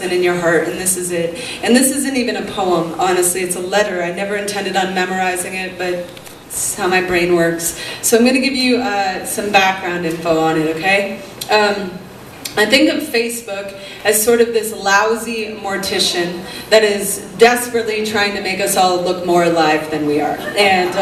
in your heart, and this is it. And this isn't even a poem, honestly, it's a letter. I never intended on memorizing it, but it's how my brain works. So I'm going to give you some background info on it, okay? I think of Facebook as sort of this lousy mortician that is desperately trying to make us all look more alive than we are. And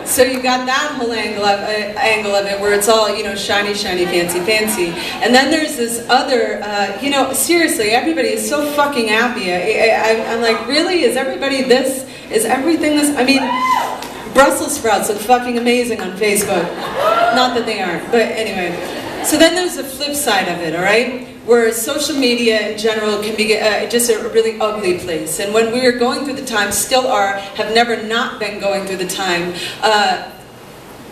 so you got that whole angle of it where it's all, you know, shiny, shiny, fancy, fancy. And then there's this other, you know, seriously, everybody is so fucking happy. I'm like, really? Is everybody this? Is everything this? I mean, Brussels sprouts look fucking amazing on Facebook. Not that they aren't, but anyway. So then there's the flip side of it, all right? Where social media in general can be just a really ugly place. And when we were going through the time, still are, have never not been going through the time,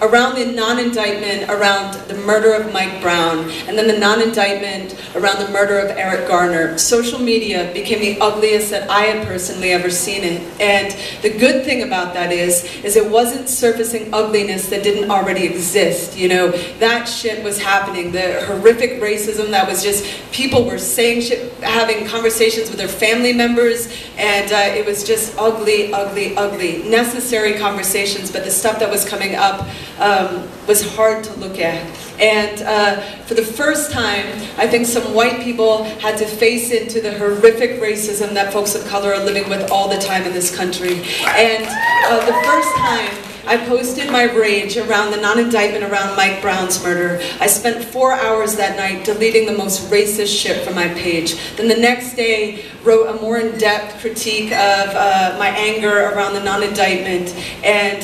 around the non-indictment around the murder of Mike Brown, and then the non-indictment around the murder of Eric Garner, social media became the ugliest that I had personally ever seen it. And the good thing about that is it wasn't surfacing ugliness that didn't already exist. You know, that shit was happening. The horrific racism that was just, people were saying shit, having conversations with their family members, and it was just ugly, ugly, ugly. Necessary conversations, but the stuff that was coming up was hard to look at. And for the first time, I think some white people had to face into the horrific racism that folks of color are living with all the time in this country. And the first time I posted my rage around the non-indictment around Mike Brown's murder, I spent 4 hours that night deleting the most racist shit from my page. Then the next day, wrote a more in-depth critique of my anger around the non-indictment, and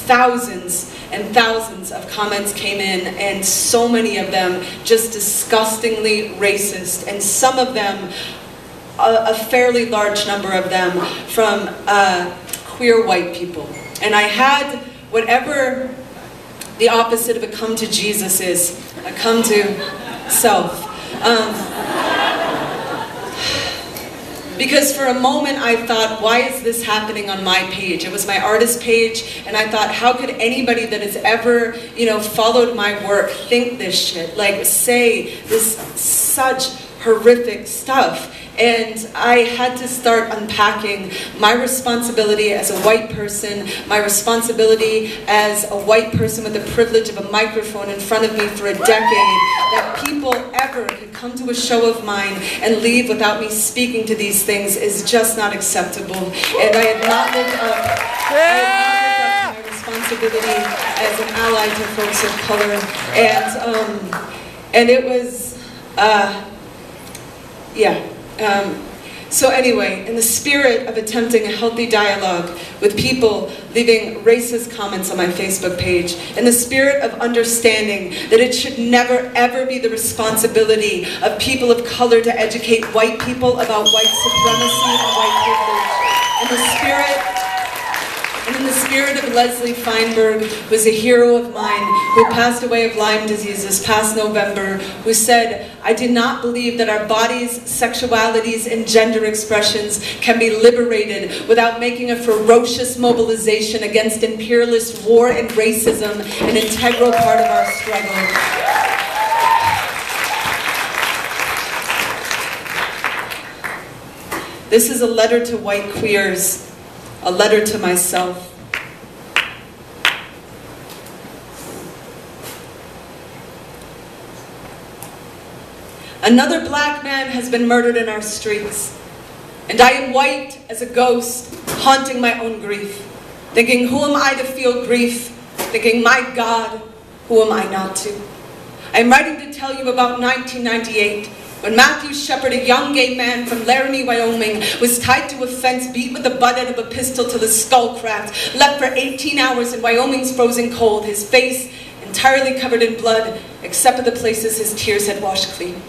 thousands and thousands of comments came in, and so many of them just disgustingly racist, and some of them, a fairly large number of them, from queer white people. And I had whatever the opposite of a come to Jesus is, a come to self. Because for a moment I thought, why is this happening on my page? It was my artist page, and I thought, how could anybody that has ever, you know, followed my work think this shit? Like, say this such horrific stuff. And I had to start unpacking my responsibility as a white person, my responsibility as a white person with the privilege of a microphone in front of me for a decade, that people ever could come to a show of mine and leave without me speaking to these things is just not acceptable. And I had not lived up, to my responsibility as an ally to folks of color. And it was, yeah. So anyway, in the spirit of attempting a healthy dialogue with people leaving racist comments on my Facebook page, in the spirit of understanding that it should never ever be the responsibility of people of color to educate white people about white supremacy and white privilege, in the spirit of Leslie Feinberg, who is a hero of mine, who passed away of Lyme disease this past November, who said, I do not believe that our bodies, sexualities, and gender expressions can be liberated without making a ferocious mobilization against imperialist war and racism, an integral part of our struggle. This is a letter to white queers, a letter to myself. Another black man has been murdered in our streets, and I am white as a ghost, haunting my own grief, thinking, who am I to feel grief? Thinking, my God, who am I not to? I am writing to tell you about 1998, when Matthew Shepard, a young gay man from Laramie, Wyoming, was tied to a fence, beat with the butt end of a pistol till his skull cracked, left for 18 hours in Wyoming's frozen cold, his face entirely covered in blood, except for the places his tears had washed clean.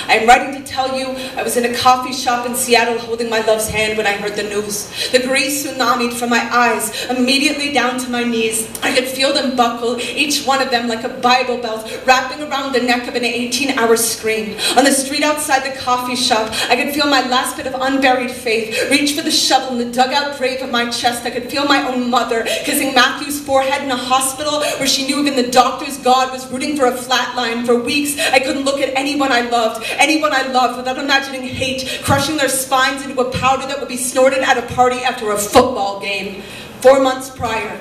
I am writing to tell you I was in a coffee shop in Seattle holding my love's hand when I heard the news. The grease tsunamied from my eyes, immediately down to my knees. I could feel them buckle, each one of them like a Bible belt, wrapping around the neck of an 18-hour scream. On the street outside the coffee shop, I could feel my last bit of unburied faith, reach for the shovel in the dugout grave of my chest. I could feel my own mother kissing Matthew's forehead in a hospital where she knew even the doctor's God was rooting for a flat line. For weeks, I couldn't look at anyone I loved. anyone I loved without imagining hate, crushing their spines into a powder that would be snorted at a party after a football game. 4 months prior,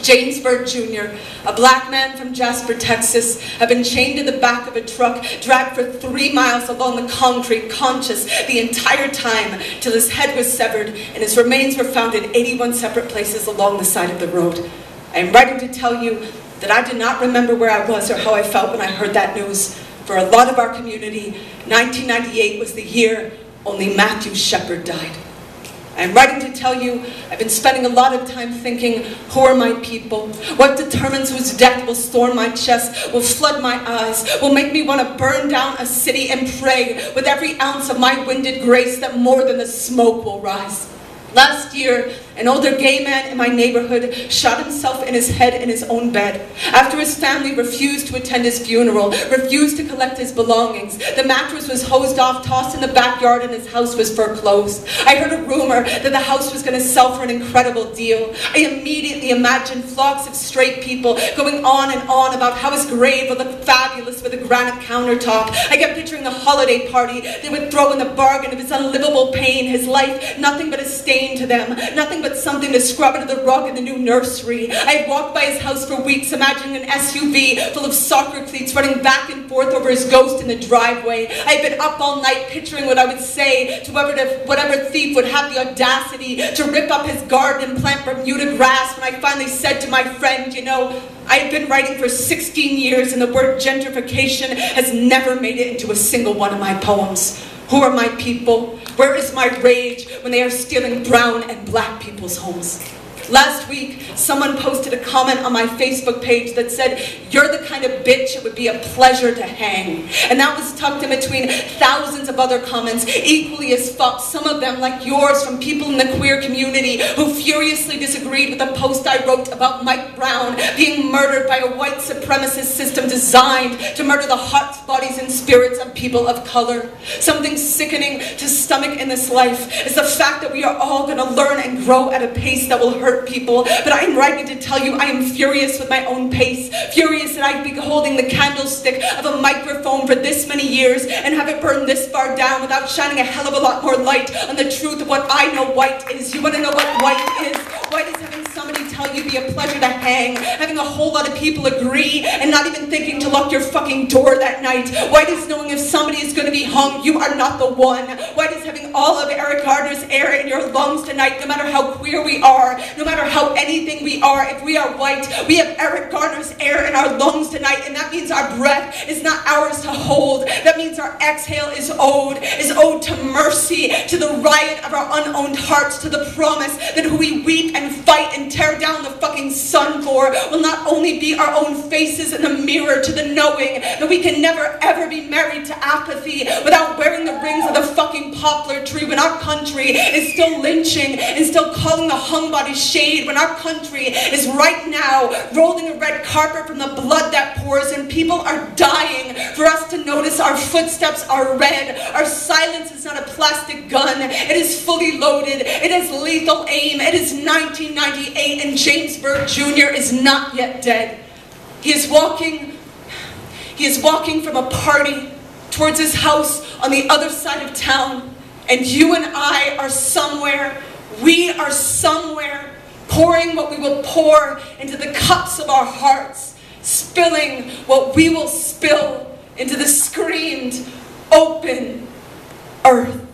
James Byrd Jr., a black man from Jasper, Texas, had been chained to the back of a truck, dragged for 3 miles along the concrete, conscious the entire time, till his head was severed and his remains were found in 81 separate places along the side of the road. I am writing to tell you that I did not remember where I was or how I felt when I heard that news. For a lot of our community, 1998 was the year only Matthew Shepard died. I am writing to tell you I've been spending a lot of time thinking, who are my people? What determines whose death will storm my chest, will flood my eyes, will make me want to burn down a city and pray with every ounce of my winded grace that more than the smoke will rise. Last year, an older gay man in my neighborhood shot himself in his head in his own bed. After his family refused to attend his funeral, refused to collect his belongings, the mattress was hosed off, tossed in the backyard, and his house was foreclosed. I heard a rumor that the house was going to sell for an incredible deal. I immediately imagined flocks of straight people going on and on about how his grave would look fabulous with a granite countertop. I kept picturing the holiday party they would throw in the bargain of his unlivable pain, his life nothing but a stain to them, nothing but something to scrub into the rug in the new nursery. I had walked by his house for weeks, imagining an SUV full of soccer cleats running back and forth over his ghost in the driveway. I had been up all night picturing what I would say to whatever thief would have the audacity to rip up his garden and plant Bermuda grass when I finally said to my friend, you know, I have been writing for 16 years and the word gentrification has never made it into a single one of my poems. Who are my people? Where is my rage when they are stealing brown and black people's homes? Last week, someone posted a comment on my Facebook page that said, "You're the kind of bitch it would be a pleasure to hang." And that was tucked in between thousands of other comments, equally as fucked, some of them like yours, from people in the queer community who furiously disagreed with a post I wrote about Mike Brown being murdered by a white supremacist system designed to murder the hearts, bodies, and spirits of people of color. Something sickening to stomach in this life is the fact that we are all going to learn and grow at a pace that will hurt people, but I am writing to tell you I am furious with my own pace, furious that I've been holding the candlestick of a microphone for this many years and have it burn this far down without shining a hell of a lot more light on the truth of what I know white is. You want to know what white is? White is having somebody tell you be a pleasure to hang, having a whole lot of people agree and not even thinking to lock your fucking door that night. White is knowing if somebody is going to be hung, you are not the one. White is having all of Eric Garner's air in your lungs tonight, no matter how queer we are, no matter how anything we are. If we are white, we have Eric Garner's air in our lungs tonight, and that means our breath is not ours to hold. That means our exhale is owed to mercy, to the riot of our unowned hearts, to the promise that who we weep and fight and tear down the fucking sun for will not only be our own faces in the mirror, to the knowing that we can never ever be married to apathy without wearing the rings of the fucking poplar tree, when our country is still lynching and still calling the hung body shade, when our country is right now rolling a red carpet from the blood that pours, and people are dying for us to notice our footsteps are red. Our silence is not a plastic gun. It is fully loaded. It has lethal aim. It is 1998 and James Byrd Jr. is not yet dead. He is walking from a party towards his house on the other side of town, and you and I are somewhere. We are somewhere pouring what we will pour into the cups of our hearts, spilling what we will spill into the screamed open earth.